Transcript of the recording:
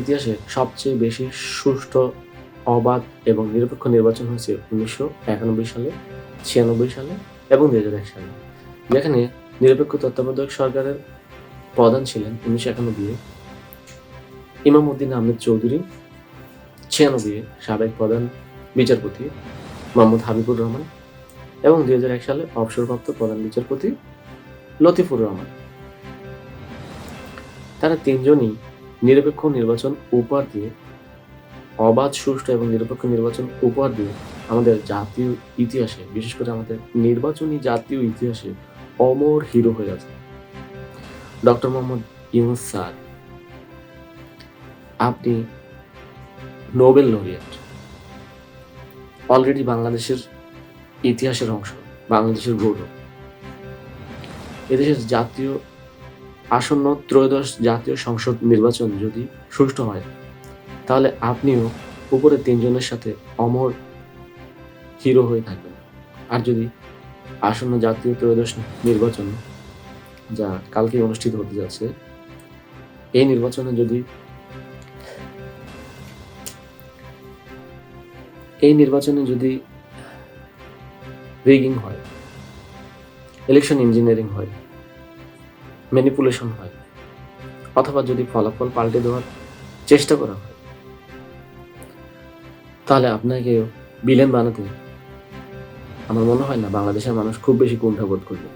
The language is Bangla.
ইতিহাসে সবচেয়ে বেশি সুষ্ঠু, অবাধ এবং নিরপেক্ষ নির্বাচন হয়েছে 1991 সালে, 96 সালে এবং 2001 সালে, যেখানে নিরপেক্ষ তত্ত্বাবধায়ক সরকারের প্রধান ছিলেন 1991-এ ইমাম উদ্দিন আহমেদ চৌধুরী, 96-এ সাবেক প্রধান বিচারপতি মোহাম্মদ হাবিবুর রহমান এবং 2001 সালে অবসরপ্রাপ্ত প্রধান বিচারপতি লতিফুর রহমান। তারা তিনজনই নিরপেক্ষ নির্বাচন উপহার দিয়ে, অবাধ, সুষ্ঠু এবং নিরপেক্ষ নির্বাচন উপহার দিয়ে আমাদের জাতীয় ইতিহাসে, বিশেষ করে আমাদের নির্বাচনী জাতীয় ইতিহাসে অমর হিরো হয়ে আছে। ডক্টর মোহাম্মদ ইউনূস স্যার, আপনি নোবেল লরিয়েট, অলরেডি বাংলাদেশের ইতিহাসের অংশ, বাংলাদেশের গৌরব। এদেশের জাতীয় আসন্ন ত্রয়োদশ জাতীয় সংসদ নির্বাচন যদি সুষ্ঠু হয়, তাহলে আপনিও উপরে তিনজনের সাথে অমর হিরো হয়ে থাকবেন। আর যদি আসন্ন জাতীয় ত্রয়োদশ নির্বাচন, যা কালকে অনুষ্ঠিত হতে যাচ্ছে, এই নির্বাচনে যদি রিগিং হয়, ইলেকশন ইঞ্জিনিয়ারিং হয়, ম্যানিপুলেশন হয়, অথবা যদি ফলাফল পাল্টে দেওয়ার চেষ্টা করা হয়, তাহলে আপনাকে ভিলেন বানাতে আমার মনে হয় না বাংলাদেশের মানুষ খুব বেশি কুণ্ঠাবোধ করবে।